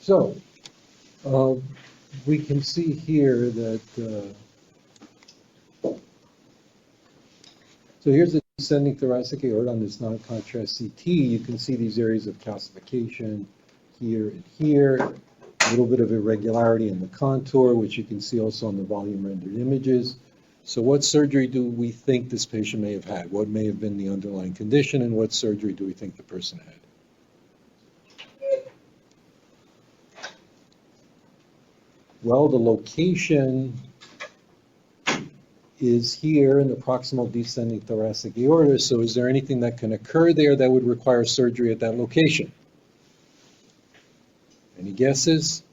So we can see here that, so here's the descending thoracic aorta on this non-contrast CT. You can see these areas of calcification here and here, a little bit of irregularity in the contour, which you can see also on the volume rendered images. So what surgery do we think this patient may have had? What may have been the underlying condition, and what surgery do we think the person had? Well, the location is here in the proximal descending thoracic aorta, so is there anything that can occur there that would require surgery at that location? Any guesses?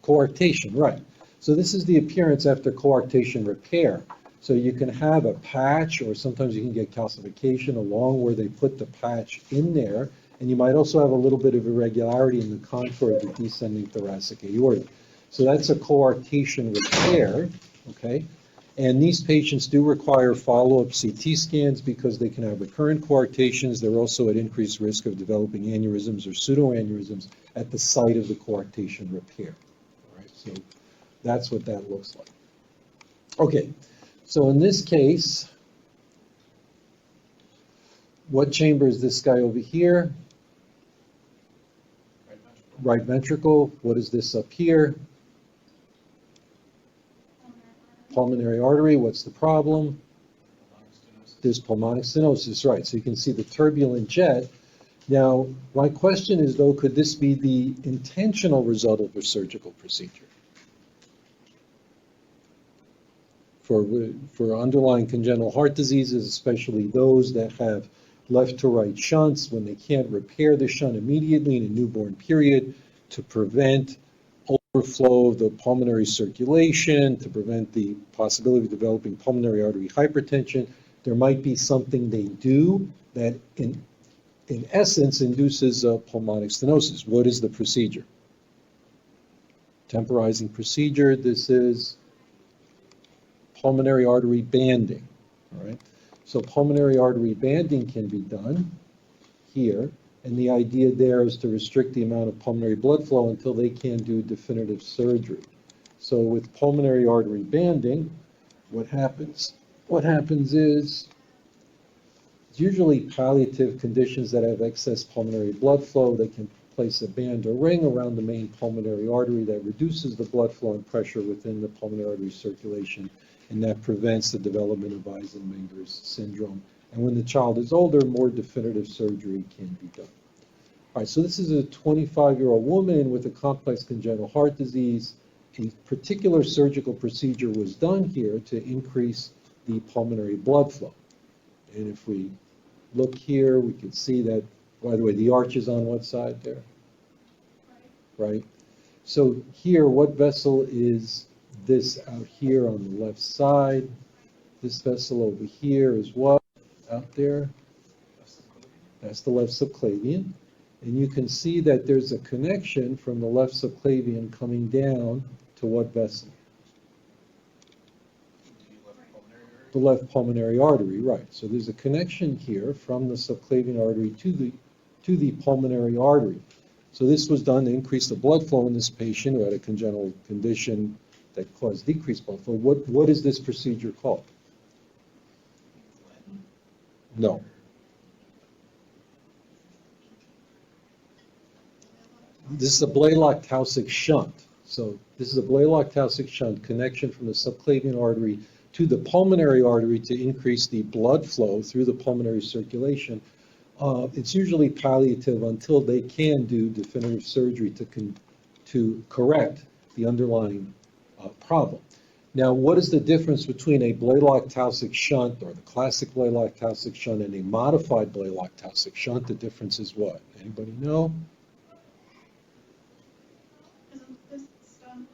Coarctation, right. So this is the appearance after coarctation repair. So you can have a patch, or sometimes you can get calcification along where they put the patch in there, and you might also have a little bit of irregularity in the contour of the descending thoracic aorta. So that's a coarctation repair, okay? And these patients do require follow-up CT scans because they can have recurrent coarctations. They're also at increased risk of developing aneurysms or pseudoaneurysms at the site of the coarctation repair. All right, so that's what that looks like. Okay, so in this case, what chamber is this guy over here? Right ventricle. What is this up here? Pulmonary artery. What's the problem? There's pulmonic stenosis, right. So you can see the turbulent jet. Now, my question is, though, could this be the intentional result of a surgical procedure? For underlying congenital heart diseases, especially those that have left to right shunts, when they can't repair the shunt immediately in a newborn period to prevent overflow of the pulmonary circulation, to prevent the possibility of developing pulmonary artery hypertension, there might be something they do that in essence induces pulmonic stenosis. What is the procedure? Temporizing procedure. This is pulmonary artery banding, all right? So pulmonary artery banding can be done here, and the idea there is to restrict the amount of pulmonary blood flow until they can do definitive surgery. So with pulmonary artery banding, what happens is it's usually palliative conditions that have excess pulmonary blood flow. They can place a band or ring around the main pulmonary artery that reduces the blood flow and pressure within the pulmonary artery circulation, and that prevents the development of Eisenmenger's syndrome. And when the child is older, more definitive surgery can be done. All right, so this is a 25-year-old woman with a complex congenital heart disease. A particular surgical procedure was done here to increase the pulmonary blood flow. And if we look here, we can see that, by the way, the arch is on what side there? Right. So here, what vessel is this out here on the left side? This vessel over here is what out there? That's the left subclavian. And you can see that there's a connection from the left subclavian coming down to what vessel? The left pulmonary artery, right. So there's a connection here from the subclavian artery to the pulmonary artery. So this was done to increase the blood flow in this patient who had a congenital condition that caused decreased blood flow. What is this procedure called? No. This is a Blalock-Taussig shunt. So this is a Blalock-Taussig shunt connection from the subclavian artery to the pulmonary artery to increase the blood flow through the pulmonary circulation. It's usually palliative until they can do definitive surgery to correct the underlying problem. Now, what is the difference between a Blalock-Taussig shunt, or the classic Blalock-Taussig shunt, and a modified Blalock-Taussig shunt? The difference is what? Anybody know? Isn't this shunt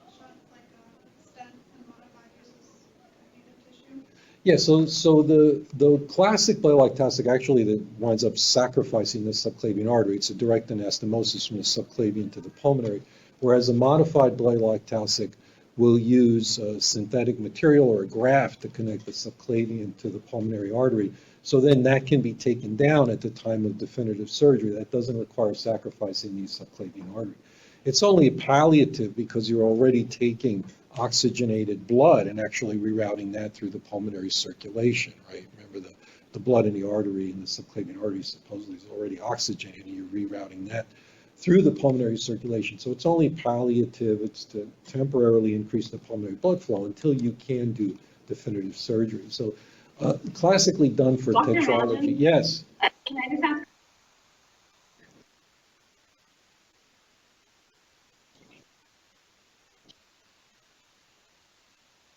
like a stent and modified uses connective tissue? Yeah, so the classic Blalock-Taussig actually that winds up sacrificing the subclavian artery. It's a direct anastomosis from the subclavian to the pulmonary, whereas a modified Blalock-Taussig will use synthetic material or a graft to connect the subclavian to the pulmonary artery. So then that can be taken down at the time of definitive surgery. That doesn't require sacrificing the subclavian artery. It's only palliative because you're already taking oxygenated blood and actually rerouting that through the pulmonary circulation, right? Remember the blood in the artery and the subclavian artery supposedly is already oxygenated, and you're rerouting that through the pulmonary circulation. So it's only palliative. It's to temporarily increase the pulmonary blood flow until you can do definitive surgery. So classically done for Dr. tetralogy. Allen? Yes. Can I just ask?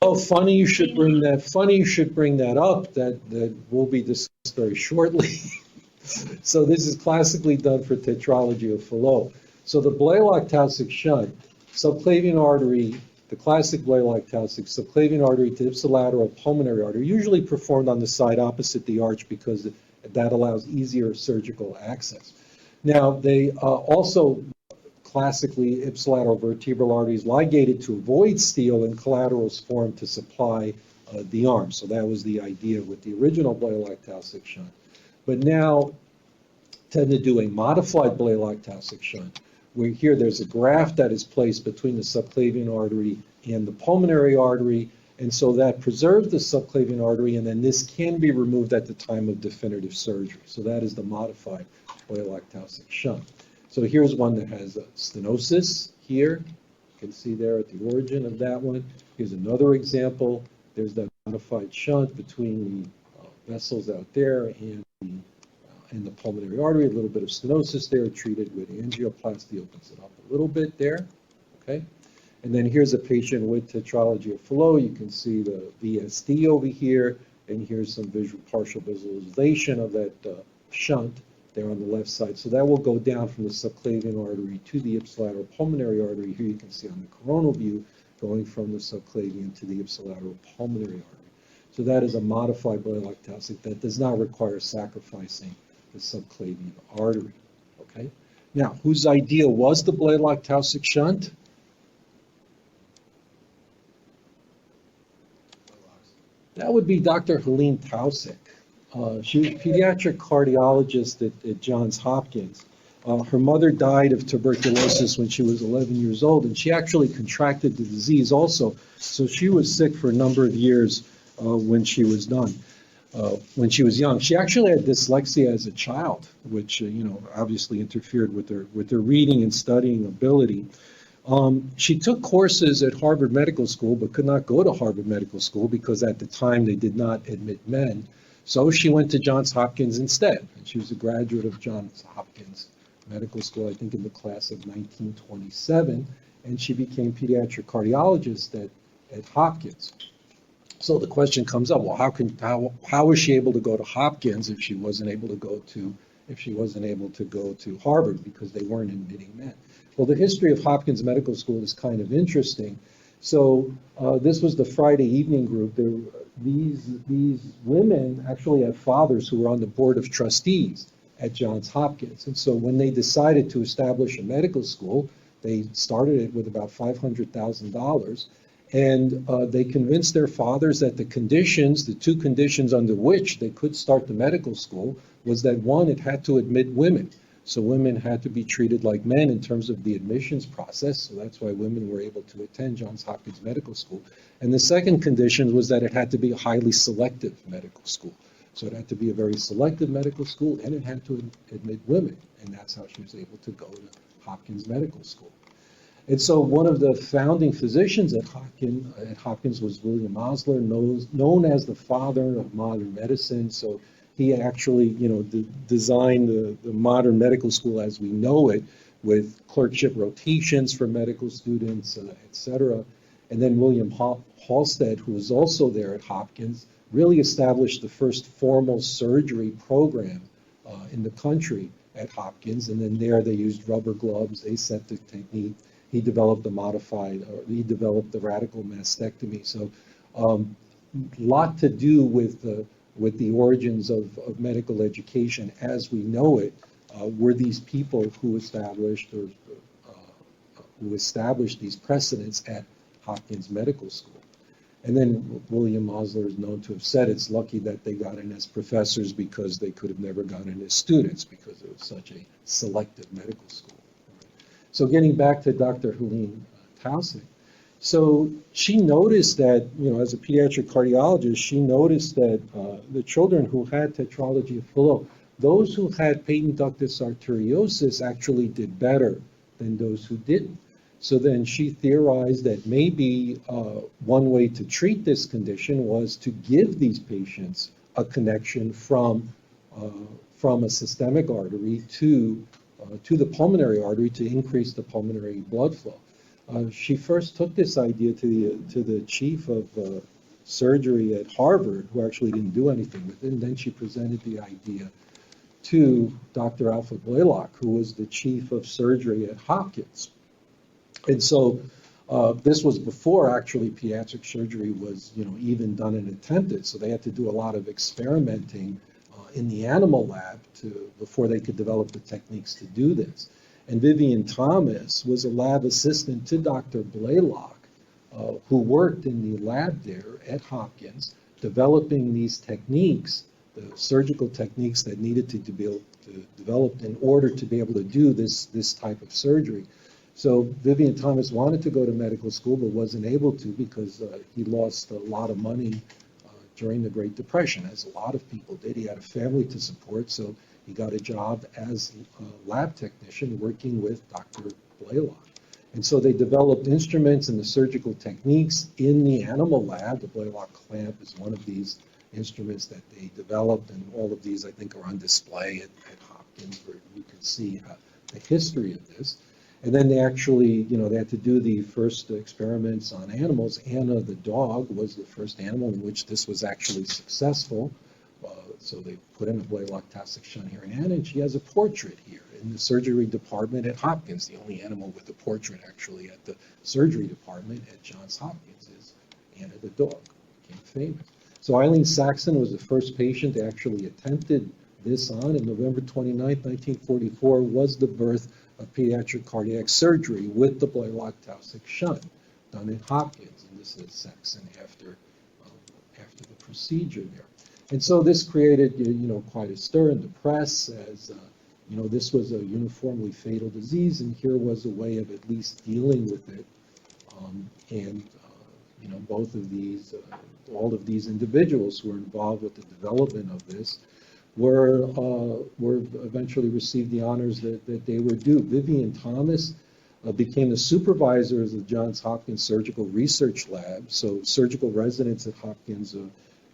Oh, funny you should bring that. Funny you should bring that up. That will be discussed very shortly. So this is classically done for tetralogy of Fallot. So the Blalock-Taussig shunt, subclavian artery, the classic Blalock-Taussig, subclavian artery to ipsilateral pulmonary artery, usually performed on the side opposite the arch because that allows easier surgical access. Now, they also classically ipsilateral vertebral arteries ligated to avoid steel and collaterals formed to supply the arm. So that was the idea with the original Blalock-Taussig shunt. But now tend to do a modified Blalock-Taussig shunt, where here there's a graft that is placed between the subclavian artery and the pulmonary artery, and so that preserves the subclavian artery, and then this can be removed at the time of definitive surgery. So that is the modified Blalock-Taussig shunt. So here's one that has a stenosis here. You can see there at the origin of that one. Here's another example. There's that modified shunt between the vessels out there and the pulmonary artery, a little bit of stenosis there, treated with angioplasty, opens it up a little bit there, okay? And then here's a patient with tetralogy of Fallot. You can see the VSD over here, and here's some partial visualization of that shunt there on the left side. So that will go down from the subclavian artery to the ipsilateral pulmonary artery. Here you can see on the coronal view, going from the subclavian to the ipsilateral pulmonary artery. So that is a modified Blalock-Taussig that does not require sacrificing the subclavian artery, okay? Now, whose idea was the Blalock-Taussig shunt? That would be Dr. Helene Taussig. She was a pediatric cardiologist at Johns Hopkins. Her mother died of tuberculosis when she was 11 years old, and she actually contracted the disease also. So she was sick for a number of years when she was done. When she was young, she actually had dyslexia as a child, which obviously interfered with her reading and studying ability. She took courses at Harvard Medical School, but could not go to Harvard Medical School because at the time they did not admit men. So she went to Johns Hopkins instead. And she was a graduate of Johns Hopkins Medical School, I think in the class of 1927, and she became pediatric cardiologist at Hopkins. So the question comes up: well, how was she able to go to Hopkins if she wasn't able to go to Harvard because they weren't admitting men? Well, the history of Hopkins Medical School is kind of interesting. So this was the Friday evening group. These women actually had fathers who were on the board of trustees at Johns Hopkins, and so when they decided to establish a medical school, they started it with about $500,000. And they convinced their fathers that the two conditions under which they could start the medical school was that, one, it had to admit women. So women had to be treated like men in terms of the admissions process. So that's why women were able to attend Johns Hopkins Medical School. And the second condition was that it had to be a highly selective medical school. So it had to be a very selective medical school, and it had to admit women. And that's how she was able to go to Hopkins Medical School. And so one of the founding physicians at Hopkins was William Osler, known as the father of modern medicine. So he actually, designed the modern medical school as we know it, with clerkship rotations for medical students, et cetera. And then William Halstead, who was also there at Hopkins, really established the first formal surgery program in the country at Hopkins. And then there they used rubber gloves, aseptic technique. He developed the radical mastectomy. So a lot to do with the origins of medical education as we know it, were these people who established these precedents at Hopkins Medical School. And then William Osler is known to have said it's lucky that they got in as professors because they could have never gotten in as students because it was such a selective medical school. So getting back to Dr. Helene Taussig, so she noticed that, as a pediatric cardiologist, she noticed that the children who had tetralogy of Fallot, those who had patent ductus arteriosus actually did better than those who didn't. So then she theorized that maybe one way to treat this condition was to give these patients a connection from a systemic artery to the pulmonary artery to increase the pulmonary blood flow. She first took this idea to the chief of surgery at Harvard, who actually didn't do anything with it, and then she presented the idea to Dr. Alfred Blalock, who was the chief of surgery at Hopkins. And so this was before actually pediatric surgery was, even done and attempted. So they had to do a lot of experimenting in the animal lab before they could develop the techniques to do this. And Vivian Thomas was a lab assistant to Dr. Blalock, who worked in the lab there at Hopkins, developing these techniques, the surgical techniques that needed to be developed in order to be able to do this type of surgery. So Vivian Thomas wanted to go to medical school, but wasn't able to because he lost a lot of money during the Great Depression, as a lot of people did. He had a family to support, so he got a job as a lab technician working with Dr. Blalock. And so they developed instruments and the surgical techniques in the animal lab. The Blalock clamp is one of these instruments that they developed, and all of these, I think, are on display at Hopkins, where you can see the history of this. And then they actually, they had to do the first experiments on animals. Anna, the dog, was the first animal in which this was actually successful. So they put in a Blalock-Taussig shunt here in Anna, and she has a portrait here in the surgery department at Hopkins. The only animal with a portrait actually at the surgery department at Johns Hopkins is Anna, the dog. Became famous. So Eileen Saxon was the first patient that actually attempted this on, and November 29, 1944 was the birth of pediatric cardiac surgery with the Blalock-Taussig shunt done at Hopkins, and this is Saxon after the procedure there. And so this created, quite a stir in the press as, this was a uniformly fatal disease, and here was a way of at least dealing with it. Both of these, all of these individuals who were involved with the development of this were eventually received the honors that they were due. Vivian Thomas became the supervisor of the Johns Hopkins Surgical Research Lab. So surgical residents at Hopkins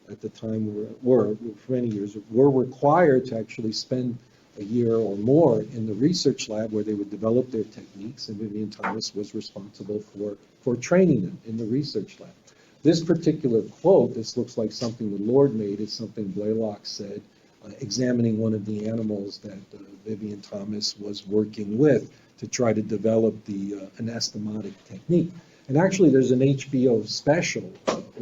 at the time were for many years, were required to actually spend a year or more in the research lab where they would develop their techniques, and Vivian Thomas was responsible for training them in the research lab. This particular quote, this looks like something the Lord made, is something Blalock said, examining one of the animals that Vivian Thomas was working with to try to develop the anastomotic technique. And actually there's an HBO special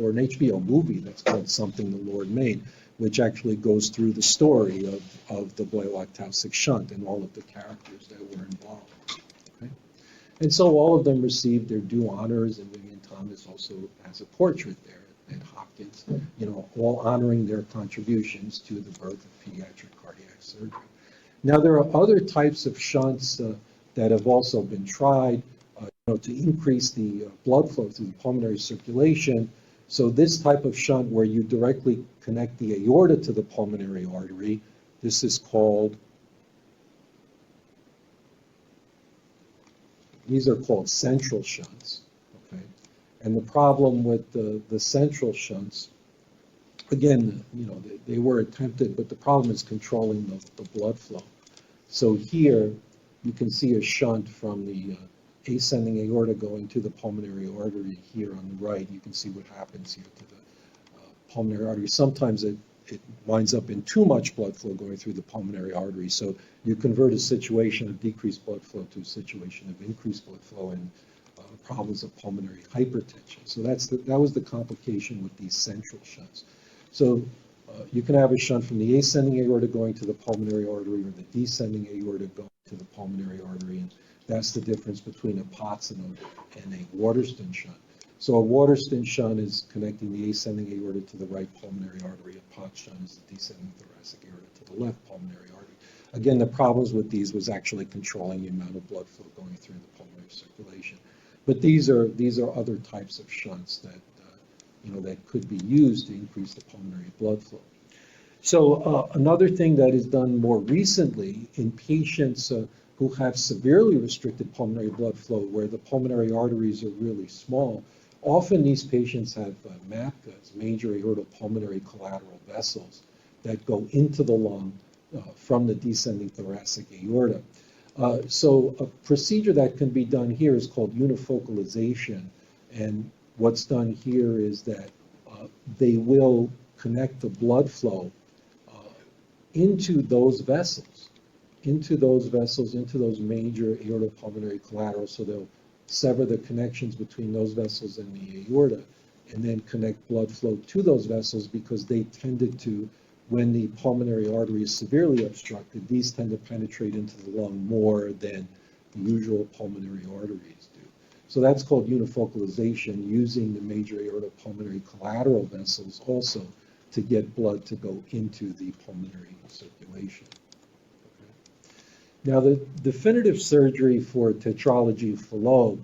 or an HBO movie that's called Something the Lord Made, which actually goes through the story of the Blalock-Taussig shunt and all of the characters that were involved. Okay? And so all of them received their due honors, and Vivian Thomas also has a portrait there at Hopkins, all honoring their contributions to the birth of pediatric cardiac surgery. Now there are other types of shunts that have also been tried to increase the blood flow through the pulmonary circulation. So this type of shunt where you directly connect the aorta to the pulmonary artery, this is called, these are called central shunts. Okay? And the problem with the central shunts, again, they were attempted, but the problem is controlling the blood flow. So here you can see a shunt from the ascending aorta going to the pulmonary artery here on the right. You can see what happens here to the pulmonary artery. Sometimes it winds up in too much blood flow going through the pulmonary artery. So you convert a situation of decreased blood flow to a situation of increased blood flow and problems of pulmonary hypertension. So that was the complication with these central shunts. So you can have a shunt from the ascending aorta going to the pulmonary artery or the descending aorta going to the pulmonary artery. And that's the difference between a Potts and a Waterston shunt. So a Waterston shunt is connecting the ascending aorta to the right pulmonary artery. A Potts shunt is the descending thoracic aorta to the left pulmonary artery. Again, the problems with these was actually controlling the amount of blood flow going through the pulmonary circulation. But these are other types of shunts that that could be used to increase the pulmonary blood flow. So another thing that is done more recently in patients who have severely restricted pulmonary blood flow, where the pulmonary arteries are really small, often these patients have MAPCAs, major aortopulmonary collateral vessels, that go into the lung from the descending thoracic aorta. So a procedure that can be done here is called unifocalization, and what's done here is that they will connect the blood flow into those vessels, into those major aortopulmonary collaterals. So they'll sever the connections between those vessels and the aorta, and then connect blood flow to those vessels, because they tended to, when the pulmonary artery is severely obstructed, these tend to penetrate into the lung more than the usual pulmonary arteries do. So that's called unifocalization, using the major aortopulmonary collateral vessels also to get blood to go into the pulmonary circulation. Okay. Now, the definitive surgery for tetralogy of Fallot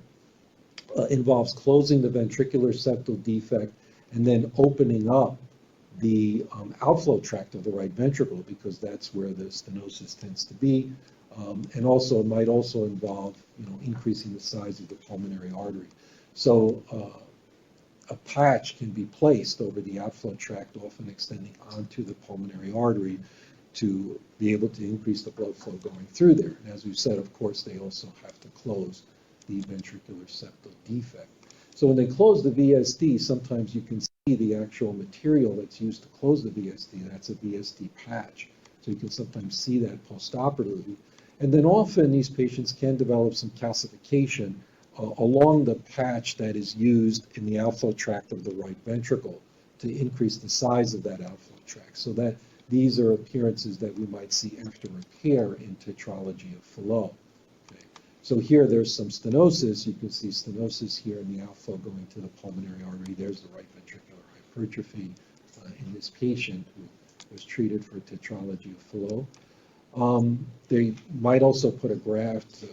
involves closing the ventricular septal defect and then opening up the outflow tract of the right ventricle, because that's where the stenosis tends to be. And also, it might also involve, increasing the size of the pulmonary artery. So a patch can be placed over the outflow tract, often extending onto the pulmonary artery, to be able to increase the blood flow going through there. And as we've said, of course, they also have to close the ventricular septal defect. So when they close the VSD, sometimes you can see the actual material that's used to close the VSD. That's a VSD patch. So you can sometimes see that postoperatively. And then often these patients can develop some calcification along the patch that is used in the outflow tract of the right ventricle to increase the size of that outflow tract. So that these are appearances that we might see after repair in tetralogy of Fallot. Okay. So here there's some stenosis. You can see stenosis here in the outflow going to the pulmonary artery. There's the right ventricular hypertrophy in this patient who was treated for tetralogy of Fallot. They might also put a graft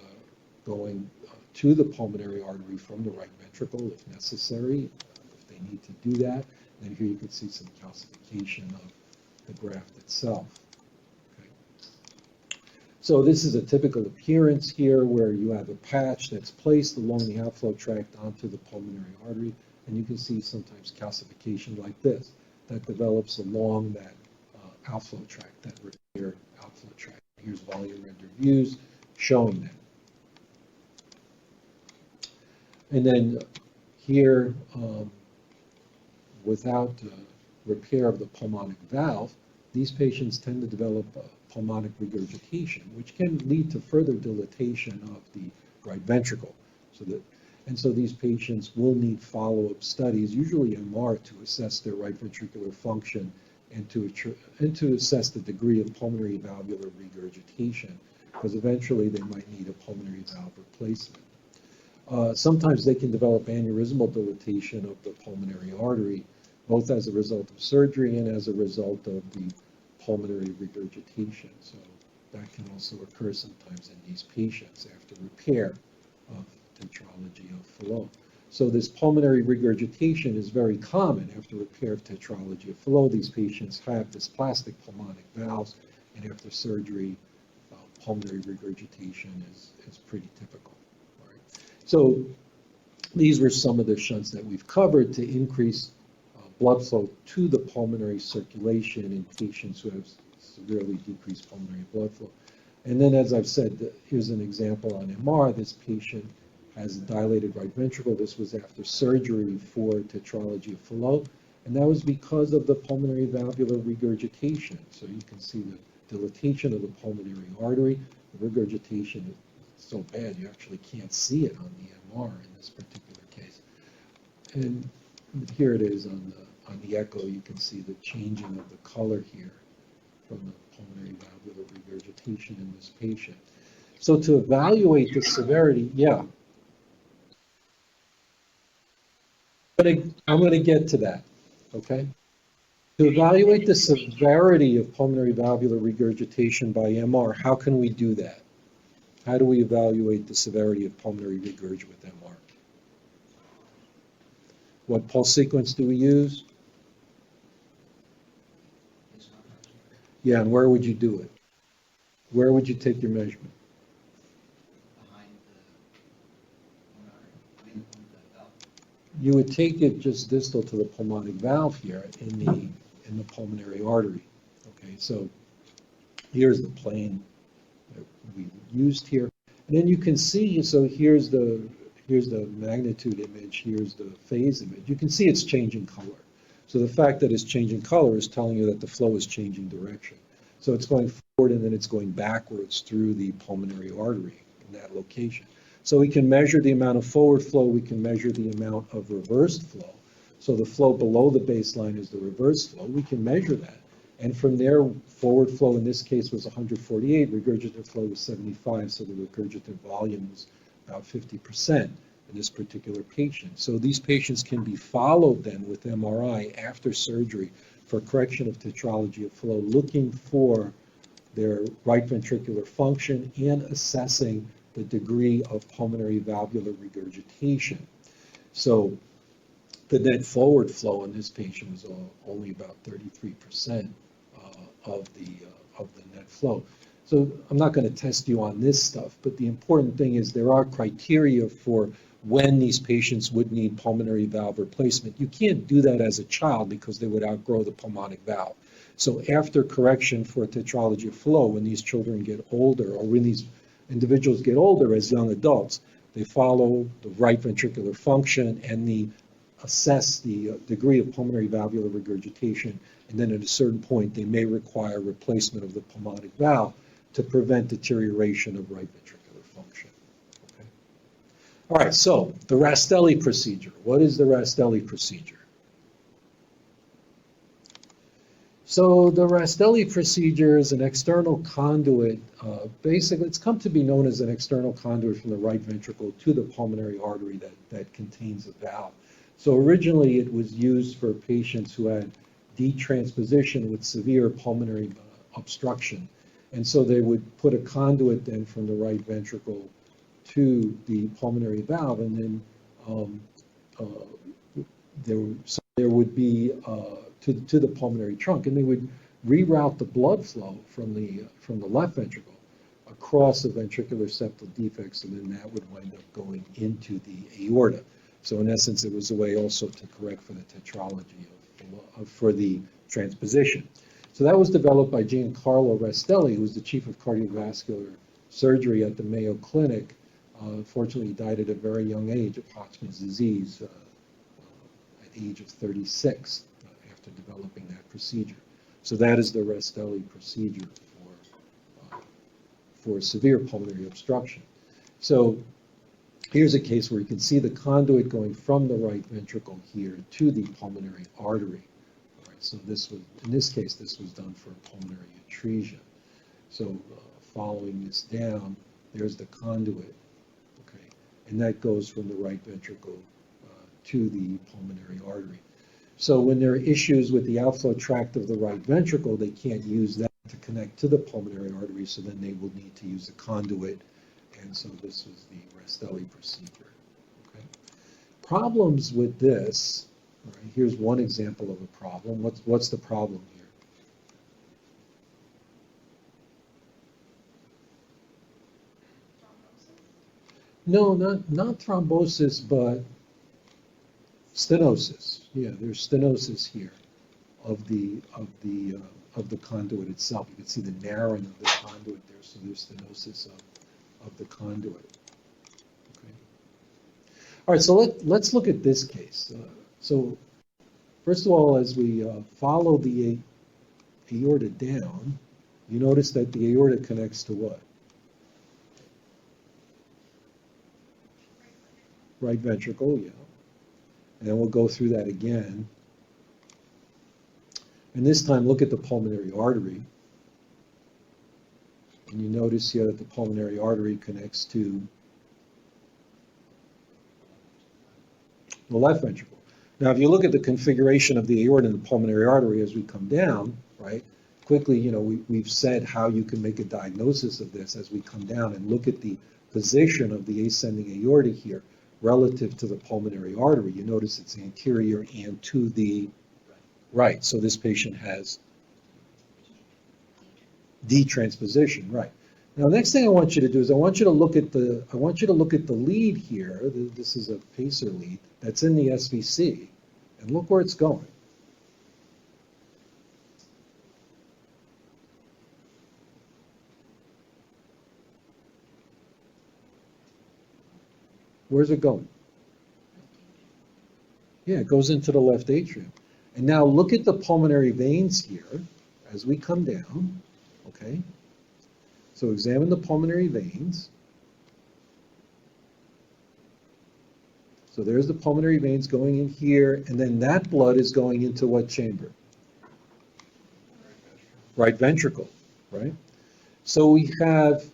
going to the pulmonary artery from the right ventricle if necessary, if they need to do that. And here you can see some calcification of the graft itself. Okay. So this is a typical appearance here, where you have a patch that's placed along the outflow tract onto the pulmonary artery, and you can see sometimes calcification like this that develops along that outflow tract, that repaired outflow tract. Here's volume rendered views showing that. And then here, without repair of the pulmonic valve, these patients tend to develop pulmonic regurgitation, which can lead to further dilatation of the right ventricle. So these patients will need follow-up studies, usually MR, to assess their right ventricular function and to assess the degree of pulmonary valvular regurgitation, because eventually they might need a pulmonary valve replacement. Sometimes they can develop aneurysmal dilatation of the pulmonary artery, both as a result of surgery and as a result of the pulmonary regurgitation. So that can also occur sometimes in these patients after repair of tetralogy of Fallot. So this pulmonary regurgitation is very common after repair of tetralogy of Fallot. These patients have dysplastic pulmonic valves, and after surgery, pulmonary regurgitation is pretty typical. So these were some of the shunts that we've covered to increase blood flow to the pulmonary circulation in patients who have severely decreased pulmonary blood flow. And then, as I've said, here's an example on MR. This patient has a dilated right ventricle. This was after surgery for tetralogy of Fallot, and that was because of the pulmonary valvular regurgitation. So you can see the dilatation of the pulmonary artery. The regurgitation is so bad you actually can't see it on the MR in this particular case. And here it is on the echo. You can see the changing of the color here from the pulmonary valvular regurgitation in this patient. So to evaluate the severity, yeah. I'm going to get to that, okay? To evaluate the severity of pulmonary valvular regurgitation by MR, how can we do that? How do we evaluate the severity of pulmonary regurg with MR? What pulse sequence do we use? Yeah, and where would you do it? Where would you take your measurement? You would take it just distal to the pulmonic valve here in the pulmonary artery. Okay, so here's the plane that we used here. And then you can see, so here's the magnitude image, here's the phase image. You can see it's changing color. So the fact that it's changing color is telling you that the flow is changing direction. So it's going forward and then it's going backwards through the pulmonary artery in that location. So we can measure the amount of forward flow, we can measure the amount of reversed flow. So the flow below the baseline is the reverse flow. We can measure that. And from there, forward flow in this case was 148, regurgitant flow was 75, so the regurgitant volume was about 50% in this particular patient. So these patients can be followed then with MRI after surgery for correction of tetralogy of flow, looking for their right ventricular function and assessing the degree of pulmonary valvular regurgitation. So the net forward flow in this patient was only about 33% of the net flow. So I'm not going to test you on this stuff, but the important thing is there are criteria for when these patients would need pulmonary valve replacement. You can't do that as a child because they would outgrow the pulmonic valve. So after correction for tetralogy of flow, when these children get older, or when these individuals get older as young adults, they follow the right ventricular function and assess the degree of pulmonary valvular regurgitation, and then at a certain point they may require replacement of the pulmonic valve to prevent deterioration of right ventricular function. Okay? All right, so the Rastelli procedure. What is the Rastelli procedure? So the Rastelli procedure is an external conduit. Basically, it's come to be known as an external conduit from the right ventricle to the pulmonary artery that contains the valve. So originally it was used for patients who had detransposition with severe pulmonary obstruction. And so they would put a conduit then from the right ventricle to the pulmonary valve, and then there would be to the pulmonary trunk, and they would reroute the blood flow from the left ventricle across the ventricular septal defects, and then that would wind up going into the aorta. So in essence, it was a way also to correct for the tetralogy for the transposition. So that was developed by Giancarlo Rastelli, who was the chief of cardiovascular surgery at the Mayo Clinic. Unfortunately, he died at a very young age of Hodgkin's disease at the age of 36 after developing that procedure. So that is the Rastelli procedure for severe pulmonary obstruction. So here's a case where you can see the conduit going from the right ventricle here to the pulmonary artery. All right, so in this case, this was done for pulmonary atresia. So following this down, there's the conduit, okay, and that goes from the right ventricle to the pulmonary artery. So when there are issues with the outflow tract of the right ventricle, they can't use that to connect to the pulmonary artery, so then they will need to use a conduit. And so this was the Rastelli procedure. Okay. Problems with this, all right, here's one example of a problem. What's the problem here? No, not thrombosis, but stenosis. Yeah, there's stenosis here of the conduit itself. You can see the narrowing of the conduit there, so there's stenosis of the conduit. Okay. All right, so let's look at this case. So first of all, as we follow the aorta down, you notice that the aorta connects to what? Right ventricle, yeah. And then we'll go through that again. And this time, look at the pulmonary artery. And you notice here that the pulmonary artery connects to the left ventricle. Now, if you look at the configuration of the aorta and the pulmonary artery as we come down, right, quickly, we've said how you can make a diagnosis of this as we come down and look at the position of the ascending aorta here relative to the pulmonary artery. You notice it's anterior and to the right. So this patient has detransposition, right. Now, the next thing I want you to do is I want you to look at the lead here. This is a pacer lead that's in the SVC, and look where it's going. Where's it going? Yeah, it goes into the left atrium. And now look at the pulmonary veins here as we come down, okay? So examine the pulmonary veins. So there's the pulmonary veins going in here, and then that blood is going into what chamber? Right ventricle, right? So we have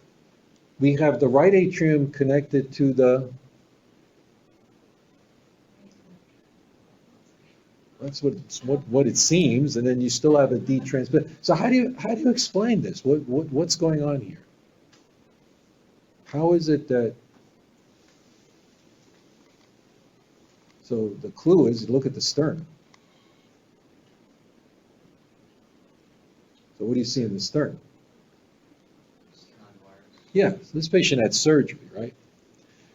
the right atrium connected to the, that's what it seems, and then you still have a detransposition. So how do you explain this? What's going on here? How is it that? So the clue is look at the sternum. So what do you see in the sternum? Yeah, so this patient had surgery, right?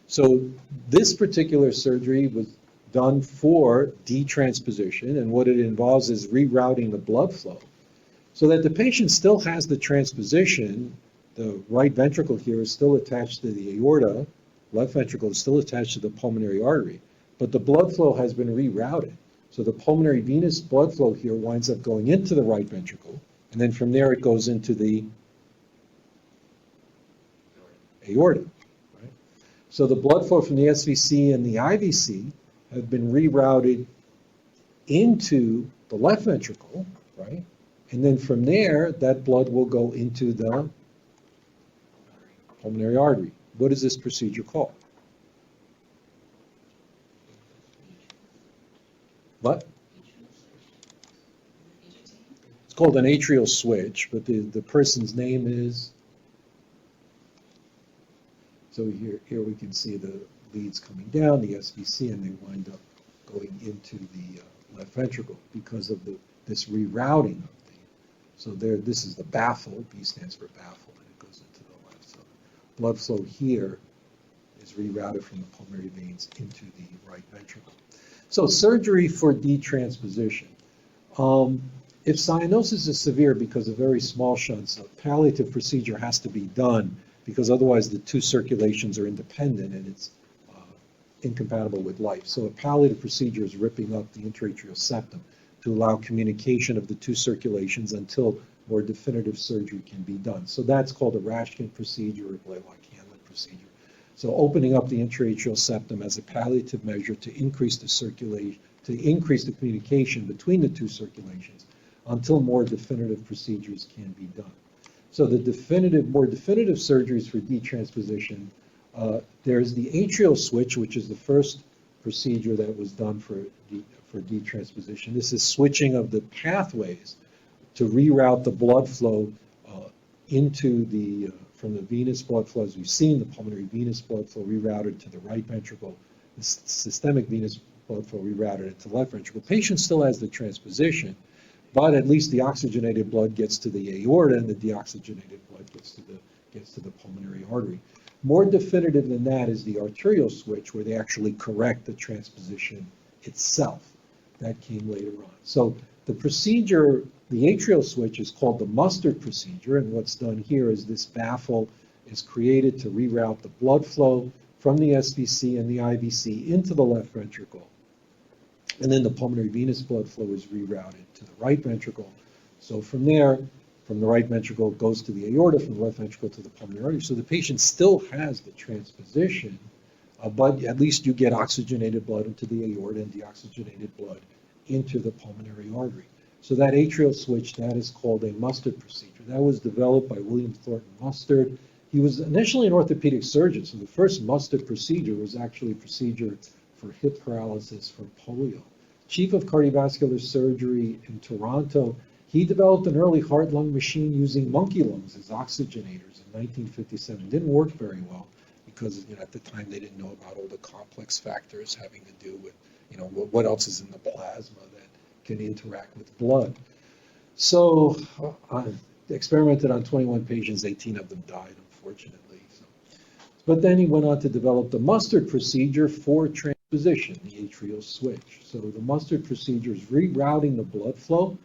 So this particular surgery was done for detransposition, and what it involves is rerouting the blood flow so that the patient still has the transposition. The right ventricle here is still attached to the aorta, left ventricle is still attached to the pulmonary artery, but the blood flow has been rerouted. So the pulmonary venous blood flow here winds up going into the right ventricle, and then from there it goes into the aorta. Right? So the blood flow from the SVC and the IVC have been rerouted into the left ventricle, right? And then from there, that blood will go into the pulmonary artery. What is this procedure called? What? It's called an atrial switch, but the person's name is, so here we can see the leads coming down, the SVC, and they wind up going into the left ventricle because of this rerouting of the, so there, this is the baffle, B stands for baffle, and it goes into the left. So blood flow here is rerouted from the pulmonary veins into the right ventricle. So surgery for detransposition. If cyanosis is severe because of very small shunts, a palliative procedure has to be done because otherwise the two circulations are independent and it's incompatible with life. So a palliative procedure is ripping up the intraatrial septum to allow communication of the two circulations until more definitive surgery can be done. So that's called a Rashkin procedure or Blalock-Taussig procedure. So opening up the intraatrial septum as a palliative measure to increase the circulation, to increase the communication between the two circulations until more definitive procedures can be done. So the more definitive surgeries for detransposition, there's the atrial switch, which is the first procedure that was done for detransposition. This is switching of the pathways to reroute the blood flow into the, from the venous blood flow, as we've seen, the pulmonary venous blood flow rerouted to the right ventricle, the systemic venous blood flow rerouted into the left ventricle. The patient still has the transposition, but at least the oxygenated blood gets to the aorta and the deoxygenated blood gets to the pulmonary artery. More definitive than that is the arterial switch, where they actually correct the transposition itself. That came later on. So the procedure, the atrial switch, is called the mustard procedure, and what's done here is this baffle is created to reroute the blood flow from the SVC and the IVC into the left ventricle. And then the pulmonary venous blood flow is rerouted to the right ventricle. So from there, from the right ventricle, it goes to the aorta, from the left ventricle to the pulmonary artery. So the patient still has the transposition, but at least you get oxygenated blood into the aorta and deoxygenated blood into the pulmonary artery. So that atrial switch, that is called a mustard procedure. That was developed by William Thornton Mustard. He was initially an orthopedic surgeon, so the first mustard procedure was actually a procedure for hip paralysis from polio. chief of cardiovascular surgery in Toronto. He developed an early heart-lung machine using monkey lungs as oxygenators in 1957. Didn't work very well because at the time they didn't know about all the complex factors having to do with what else is in the plasma that can interact with blood. So experimented on 21 patients, 18 of them died, unfortunately. But then he went on to develop the Mustard procedure for transposition, the atrial switch. So the Mustard procedure is rerouting the blood flow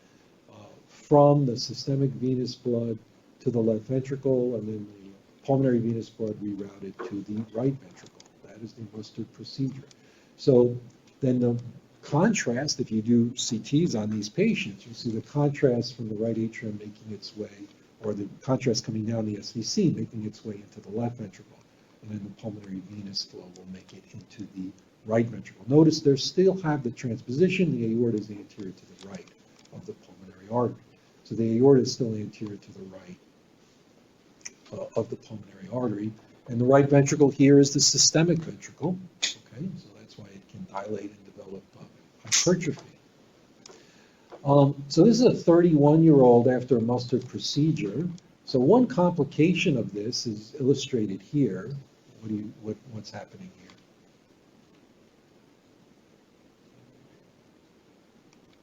from the systemic venous blood to the left ventricle, and then the pulmonary venous blood rerouted to the right ventricle. That is the Mustard procedure. So then the contrast, if you do CTs on these patients, you see the contrast from the right atrium making its way, or the contrast coming down the SVC making its way into the left ventricle, and then the pulmonary venous flow will make it into the right ventricle. Notice they still have the transposition. The aorta is anterior to the right of the pulmonary artery. So the aorta is still anterior to the right of the pulmonary artery. And the right ventricle here is the systemic ventricle. Okay, so that's why it can dilate and develop hypertrophy. So this is a 31-year-old after a Mustard procedure. So one complication of this is illustrated here. What's happening here?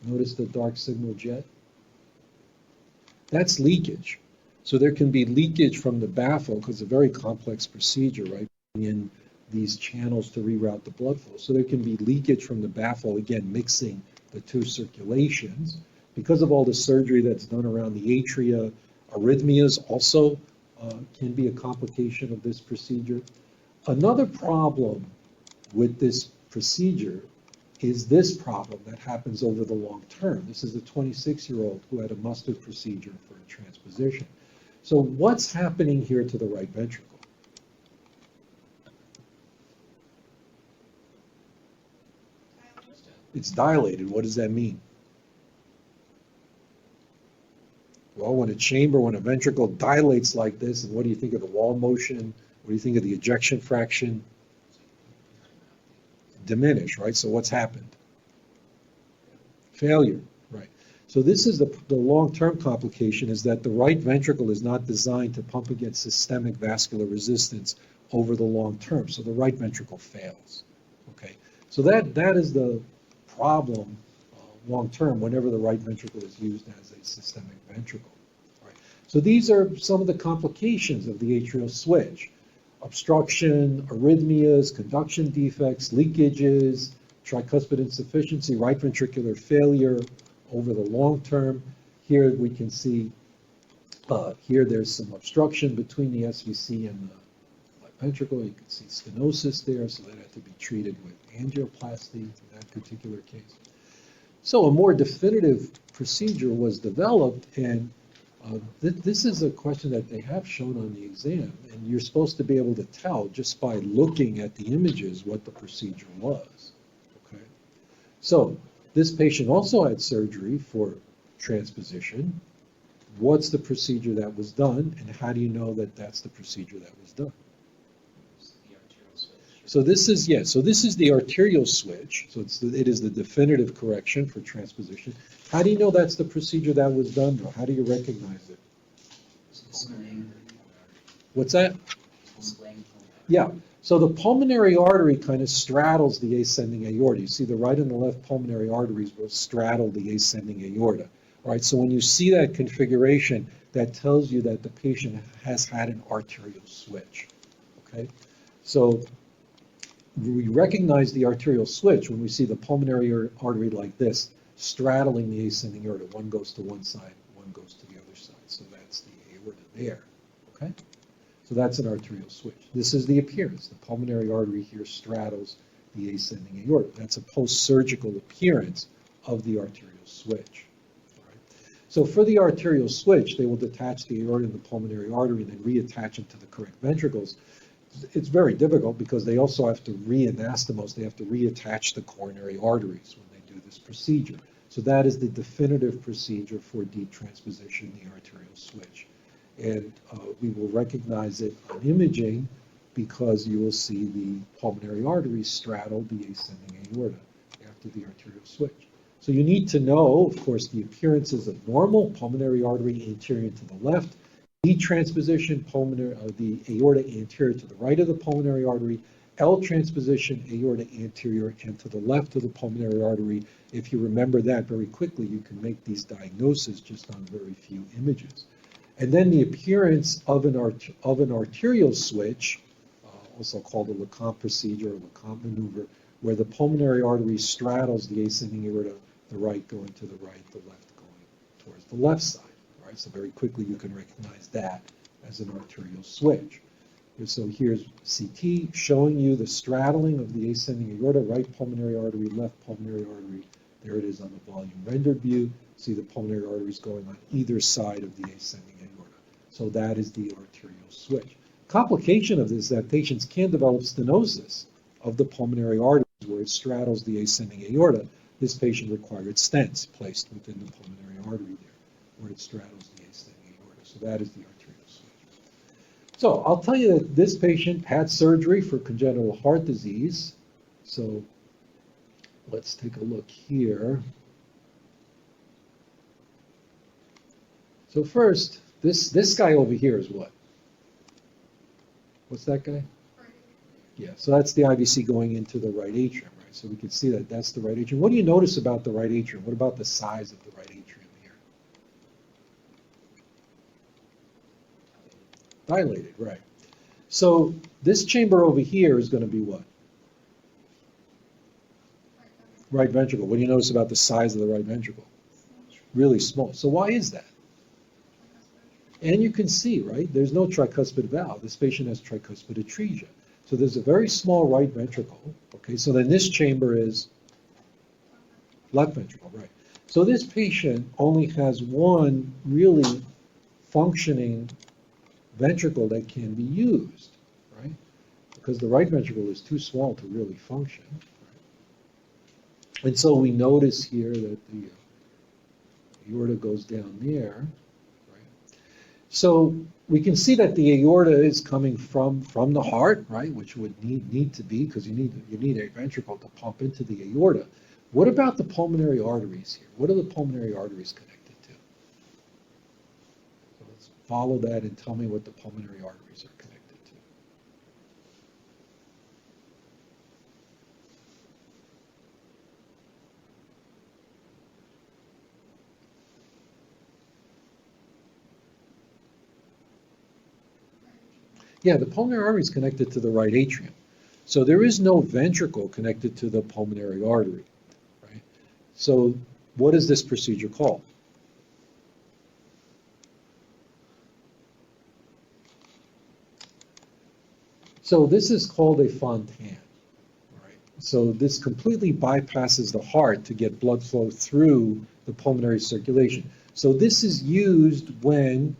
Notice the dark signal jet? That's leakage. So there can be leakage from the baffle because it's a very complex procedure, right? In these channels to reroute the blood flow. So there can be leakage from the baffle, again, mixing the two circulations. Because of all the surgery that's done around the atria, arrhythmias also can be a complication of this procedure. Another problem with this procedure is this problem that happens over the long term. This is a 26-year-old who had a Mustard procedure for a transposition. So what's happening here to the right ventricle? It's dilated. What does that mean? Well, when a ventricle dilates like this, and what do you think of the wall motion? What do you think of the ejection fraction? Diminish, right? So what's happened? Failure, right? So this is the long-term complication, is that the right ventricle is not designed to pump against systemic vascular resistance over the long term. So the right ventricle fails, okay? So that is the problem long term whenever the right ventricle is used as a systemic ventricle. Right? So these are some of the complications of the atrial switch: obstruction, arrhythmias, conduction defects, leakages, tricuspid insufficiency, right ventricular failure over the long term. Here we can see, here there's some obstruction between the SVC and the left ventricle. You can see stenosis there, so that had to be treated with angioplasty in that particular case. So a more definitive procedure was developed, and this is a question that they have shown on the exam, and you're supposed to be able to tell just by looking at the images what the procedure was. Okay, so this patient also had surgery for transposition. What's the procedure that was done, and how do you know that that's the procedure that was done? So this is the arterial switch. So it is the definitive correction for transposition. How do you know that's the procedure that was done, though? How do you recognize it? What's that? Yeah. So the pulmonary artery kind of straddles the ascending aorta. You see the right and the left pulmonary arteries will straddle the ascending aorta. All right. So when you see that configuration, that tells you that the patient has had an arterial switch. Okay. So we recognize the arterial switch when we see the pulmonary artery like this, straddling the ascending aorta. One goes to one side, one goes to the other side. So that's the aorta there, okay? So that's an arterial switch. This is the appearance. The pulmonary artery here straddles the ascending aorta. That's a post-surgical appearance of the arterial switch. All right? So for the arterial switch, they will detach the aorta and the pulmonary artery and then reattach them to the correct ventricles. It's very difficult because they also have to re-anastomose. They have to reattach the coronary arteries when they do this procedure. So that is the definitive procedure for deep transposition, the arterial switch. And we will recognize it on imaging because you will see the pulmonary arteries straddle the ascending aorta after the arterial switch. So you need to know, of course, the appearances of normal pulmonary artery anterior to the left, D transposition, pulmonary, the aorta anterior to the right of the pulmonary artery, L transposition, aorta anterior and to the left of the pulmonary artery. If you remember that very quickly, you can make these diagnoses just on very few images. And then the appearance of an arterial switch, also called the Lecomte procedure or Lecomte maneuver, where the pulmonary artery straddles the ascending aorta, the right going to the right, the left going towards the left side. All right, so very quickly you can recognize that as an arterial switch. So here's CT showing you the straddling of the ascending aorta, right pulmonary artery, left pulmonary artery. There it is on the volume rendered view. See the pulmonary arteries going on either side of the ascending aorta. So that is the arterial switch. Complication of this is that patients can develop stenosis of the pulmonary arteries where it straddles the ascending aorta. This patient required stents placed within the pulmonary artery there where it straddles the ascending aorta. So that is the arterial switch. So I'll tell you that this patient had surgery for congenital heart disease. So let's take a look here. So first, this guy over here is what? What's that guy? Yeah, so that's the IVC going into the right atrium, right? So we can see that that's the right atrium. What do you notice about the right atrium? What about the size of the right atrium here? Dilated, right. So this chamber over here is going to be what? Right ventricle. What do you notice about the size of the right ventricle? Really small. So why is that? And you can see, right, there's no tricuspid valve. This patient has tricuspid atresia. So there's a very small right ventricle. Okay, so then this chamber is left ventricle, right. So this patient only has one really functioning ventricle that can be used, right? Because the right ventricle is too small to really function. Right? And so we notice here that the aorta goes down there. So we can see that the aorta is coming from the heart, right, which would need to be because you need a ventricle to pump into the aorta. What about the pulmonary arteries here? What are the pulmonary arteries connected to? So let's follow that and tell me what the pulmonary arteries are connected to. Yeah, the pulmonary artery is connected to the right atrium. So there is no ventricle connected to the pulmonary artery, right? So what is this procedure called? So this is called a Fontan, right? So this completely bypasses the heart to get blood flow through the pulmonary circulation. So this is used when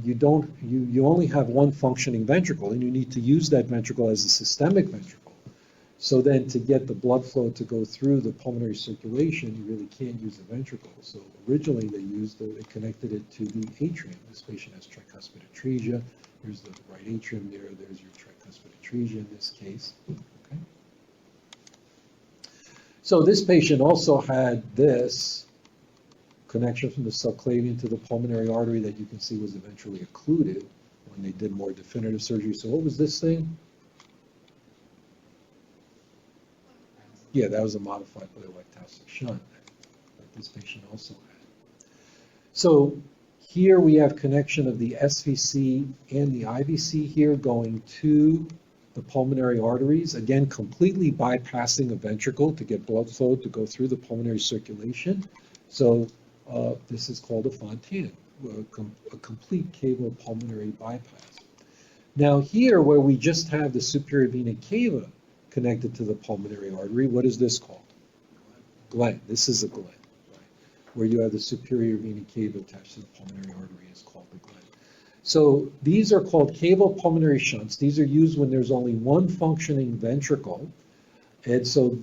you only have one functioning ventricle, and you need to use that ventricle as a systemic ventricle. So then to get the blood flow to go through the pulmonary circulation, you really can't use the ventricle. So originally they connected it to the atrium. This patient has tricuspid atresia. Here's the right atrium there. There's your tricuspid atresia in this case. Okay. So this patient also had this connection from the subclavian to the pulmonary artery that you can see was eventually occluded when they did more definitive surgery. So what was this thing? Yeah, that was a modified Blalock-Taussig shunt that this patient also had. So here we have connection of the SVC and the IVC here going to the pulmonary arteries, again completely bypassing a ventricle to get blood flow to go through the pulmonary circulation. So this is called a Fontan, a complete cavopulmonary bypass. Now here, where we just have the superior vena cava connected to the pulmonary artery, what is this called? Glen. This is a glen, right? Where you have the superior vena cava attached to the pulmonary artery is called the glen. So these are called cavopulmonary shunts. These are used when there's only one functioning ventricle, and so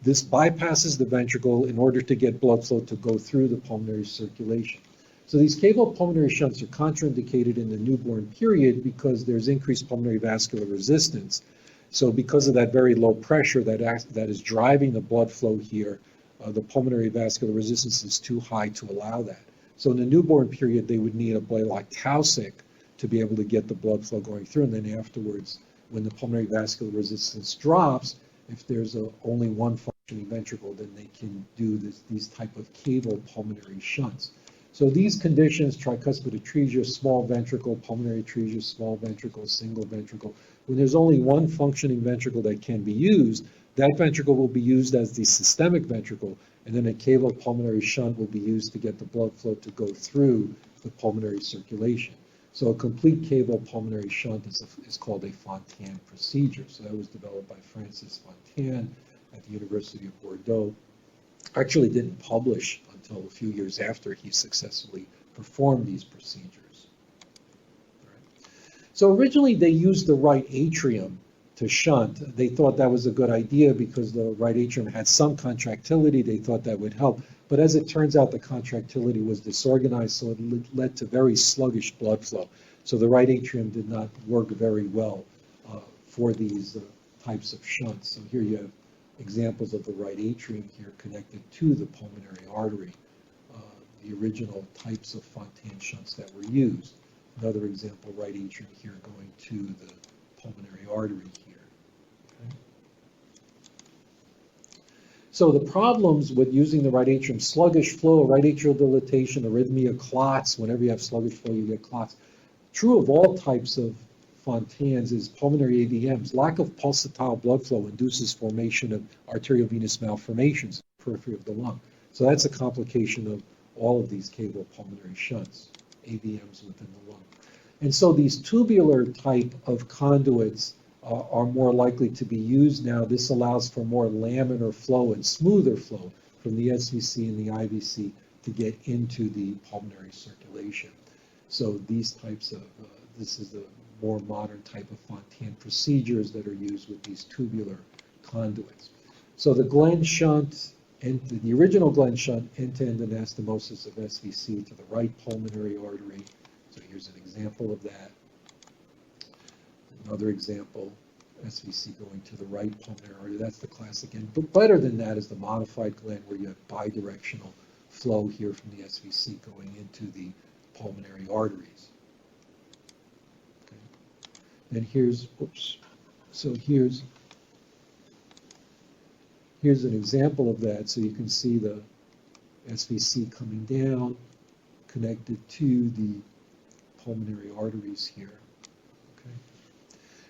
this bypasses the ventricle in order to get blood flow to go through the pulmonary circulation. So these cavopulmonary shunts are contraindicated in the newborn period because there's increased pulmonary vascular resistance. So because of that very low pressure that is driving the blood flow here, the pulmonary vascular resistance is too high to allow that. So in the newborn period, they would need a Blalock-Taussig to be able to get the blood flow going through, and then afterwards, when the pulmonary vascular resistance drops, if there's only one functioning ventricle, then they can do these type of cavopulmonary shunts. So these conditions, tricuspid atresia, small ventricle, pulmonary atresia, small ventricle, single ventricle, when there's only one functioning ventricle that can be used, that ventricle will be used as the systemic ventricle, and then a cavopulmonary shunt will be used to get the blood flow to go through the pulmonary circulation. So a complete cavopulmonary shunt is called a Fontan procedure. So that was developed by Francis Fontan at the University of Bordeaux. Actually didn't publish until a few years after he successfully performed these procedures. Right. So originally they used the right atrium to shunt. They thought that was a good idea because the right atrium had some contractility. They thought that would help. But as it turns out, the contractility was disorganized, so it led to very sluggish blood flow. So the right atrium did not work very well for these types of shunts. So here you have examples of the right atrium here connected to the pulmonary artery, the original types of Fontan shunts that were used. Another example, right atrium here going to the pulmonary artery here. Okay. So the problems with using the right atrium, sluggish flow, right atrial dilatation, arrhythmia, clots. Whenever you have sluggish flow, you get clots. True of all types of Fontans is pulmonary AVMs. Lack of pulsatile blood flow induces formation of arteriovenous malformations in the periphery of the lung. So that's a complication of all of these cavopulmonary shunts, AVMs within the lung. And so these tubular type of conduits are more likely to be used now. This allows for more laminar flow and smoother flow from the SVC and the IVC to get into the pulmonary circulation. So these types of, this is the more modern type of Fontan procedures that are used with these tubular conduits. So the Glenn shunt, and the original Glenn shunt, end-to-end anastomosis of SVC to the right pulmonary artery. So here's an example of that. Another example, SVC going to the right pulmonary artery. That's the classic. And but better than that is the modified Glenn, where you have bidirectional flow here from the SVC going into the pulmonary arteries. And here's, oops, so here's an example of that. So you can see the SVC coming down, connected to the pulmonary arteries here. Okay.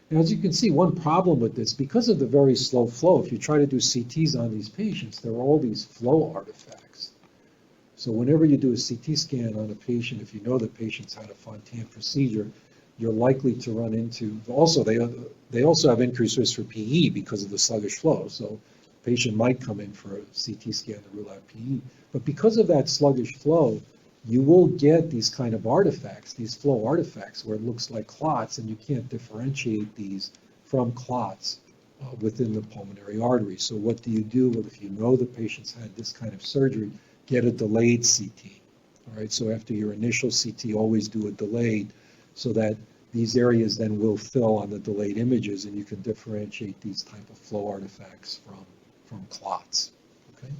Now, as you can see, one problem with this, because of the very slow flow, if you try to do CTs on these patients, there are all these flow artifacts. So whenever you do a CT scan on a patient, if you know the patient's had a Fontan procedure, you're likely to run into, also they also have increased risk for PE because of the sluggish flow. So the patient might come in for a CT scan to rule out PE. But because of that sluggish flow, you will get these kind of artifacts, these flow artifacts, where it looks like clots, and you can't differentiate these from clots within the pulmonary artery. So what do you do? Well, if you know the patient's had this kind of surgery, get a delayed CT. All right, so after your initial CT, always do a delayed, so that these areas then will fill on the delayed images, and you can differentiate these type of flow artifacts from clots. Okay.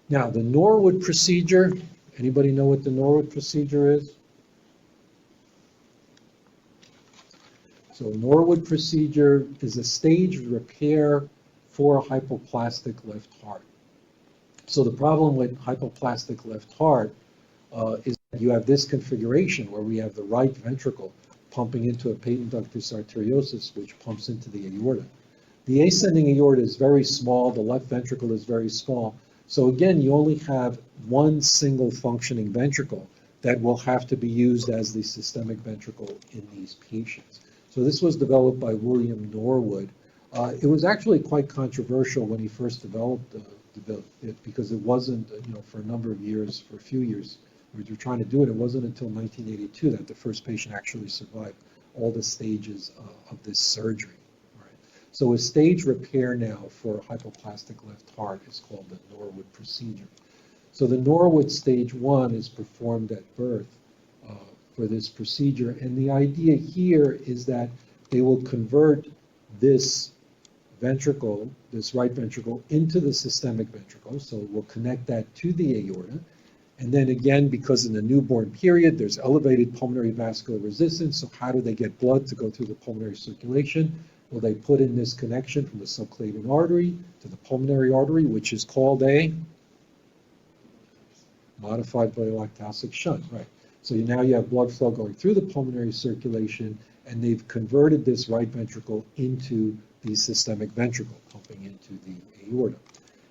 Now, the Norwood procedure, anybody know what the Norwood procedure is? So Norwood procedure is a staged repair for a hypoplastic left heart. So the problem with hypoplastic left heart is that you have this configuration where we have the right ventricle pumping into a patent ductus arteriosus, which pumps into the aorta. The ascending aorta is very small, the left ventricle is very small. So again, you only have one single functioning ventricle that will have to be used as the systemic ventricle in these patients. So this was developed by William Norwood. It was actually quite controversial when he first developed it, because it wasn't, for a number of years, for a few years, we were trying to do it. It wasn't until 1982 that the first patient actually survived all the stages of this surgery. So a stage repair now for a hypoplastic left heart is called the Norwood procedure. So the Norwood stage 1 is performed at birth for this procedure. And the idea here is that they will convert this ventricle, this right ventricle, into the systemic ventricle. So we'll connect that to the aorta. And then again, because in the newborn period, there's elevated pulmonary vascular resistance. So how do they get blood to go through the pulmonary circulation? Well, they put in this connection from the subclavian artery to the pulmonary artery, which is called a modified Blalock-Taussig shunt, right? So now you have blood flow going through the pulmonary circulation, and they've converted this right ventricle into the systemic ventricle, pumping into the aorta.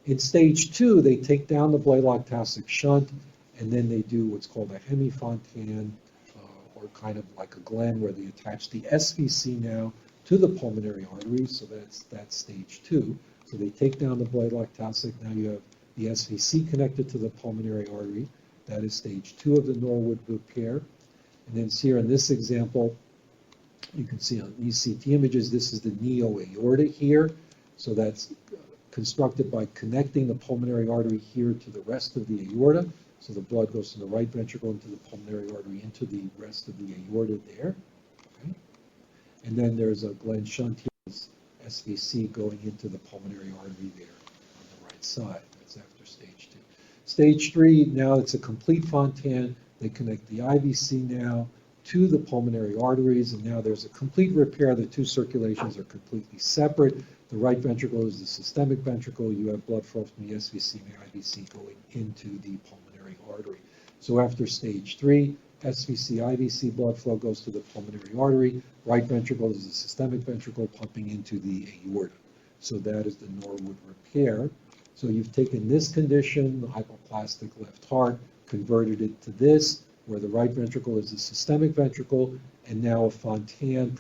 In stage 2, they take down the Blalock-Taussig shunt, and then they do what's called a hemi-Fontan, or kind of like a Glenn, where they attach the SVC now to the pulmonary artery, so that's stage 2. So they take down the Blalock-Taussig, now you have the SVC connected to the pulmonary artery. That is stage 2 of the Norwood repair. And then here in this example, you can see on these CT images, this is the neo-aorta here. So that's constructed by connecting the pulmonary artery here to the rest of the aorta. So the blood goes from the right ventricle into the pulmonary artery into the rest of the aorta there. Okay. And then there's a Glenn shunt here, SVC going into the pulmonary artery there on the right side. That's after stage 2. Stage 3, now it's a complete Fontan. They connect the IVC now to the pulmonary arteries, and now there's a complete repair. The two circulations are completely separate. The right ventricle is the systemic ventricle. You have blood flow from the SVC and the IVC going into the pulmonary artery. So after stage 3, SVC, IVC blood flow goes to the pulmonary artery. Right ventricle is the systemic ventricle pumping into the aorta. So that is the Norwood repair. So you've taken this condition, the hypoplastic left heart, converted it to this, where the right ventricle is the systemic ventricle, and now a Fontan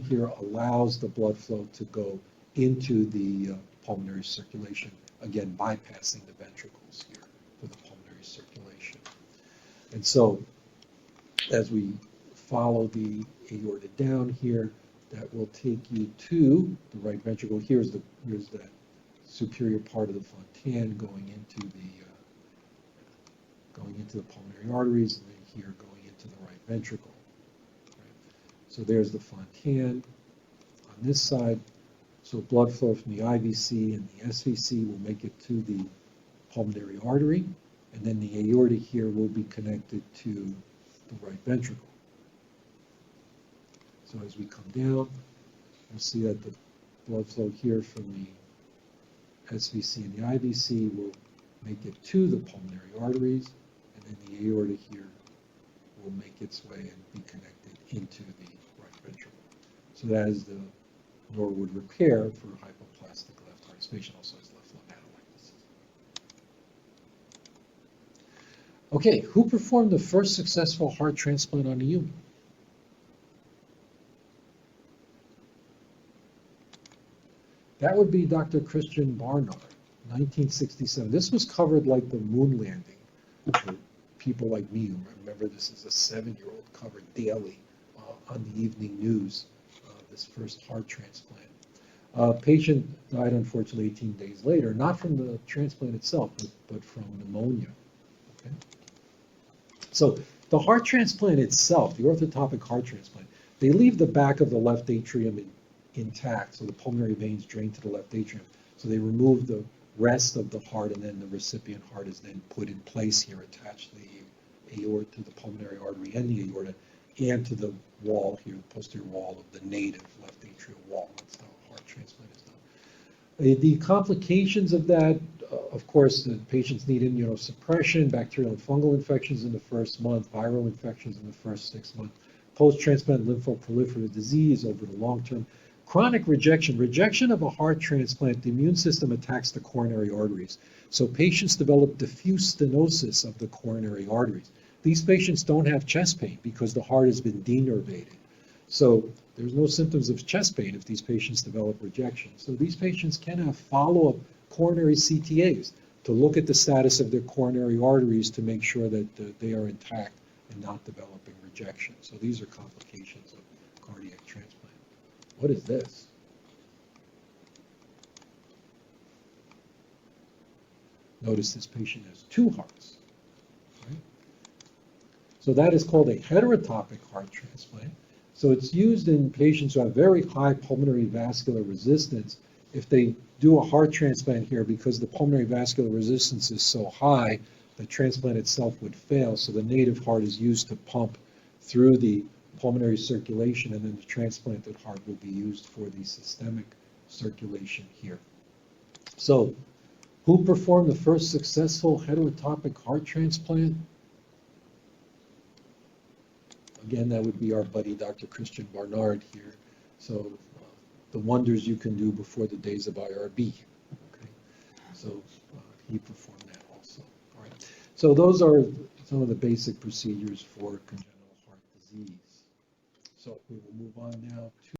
here allows the blood flow to go into the pulmonary circulation, again bypassing the ventricles here for the pulmonary circulation. And so as we follow the aorta down here, that will take you to the right ventricle. Here's that superior part of the Fontan going into the pulmonary arteries, and then here going into the right ventricle. Right? So there's the Fontan on this side. So blood flow from the IVC and the SVC will make it to the pulmonary artery, and then the aorta here will be connected to the right ventricle. So as we come down, we'll see that the blood flow here from the SVC and the IVC will make it to the pulmonary arteries, and then the aorta here will make its way and be connected into the right ventricle. So that is the Norwood repair for hypoplastic left heart. This patient also has left lung atelectasis. Okay, who performed the first successful heart transplant on a human? That would be Dr. Christian Barnard, 1967. This was covered like the moon landing for people like me who remember this as a 7-year-old, covered daily on the evening news, this first heart transplant. Patient died unfortunately 18 days later, not from the transplant itself, but from pneumonia. Okay? So the heart transplant itself, the orthotopic heart transplant, they leave the back of the left atrium intact, so the pulmonary veins drain to the left atrium. So they remove the rest of the heart, and then the recipient heart is then put in place here, attached to the aorta, to the pulmonary artery and the aorta, and to the wall here, the posterior wall of the native left atrial wall. That's how a heart transplant is done. The complications of that, of course, the patients need immunosuppression, bacterial and fungal infections in the first month, viral infections in the first 6 months, post-transplant lymphoproliferative disease over the long term. Chronic rejection of a heart transplant, the immune system attacks the coronary arteries. So patients develop diffuse stenosis of the coronary arteries. These patients don't have chest pain because the heart has been denervated. So there's no symptoms of chest pain if these patients develop rejection. So these patients can have follow-up coronary CTAs to look at the status of their coronary arteries to make sure that they are intact and not developing rejection. So these are complications of cardiac transplant. What is this? Notice this patient has 2 hearts. Right? So that is called a heterotopic heart transplant. So it's used in patients who have very high pulmonary vascular resistance. If they do a heart transplant here, because the pulmonary vascular resistance is so high, the transplant itself would fail. So the native heart is used to pump through the pulmonary circulation, and then the transplanted heart will be used for the systemic circulation here. So who performed the first successful heterotopic heart transplant? Again, that would be our buddy, Dr. Christian Barnard here. So the wonders you can do before the days of IRB. Okay, so he performed that also. All right. So those are some of the basic procedures for congenital heart disease. So we will move on now to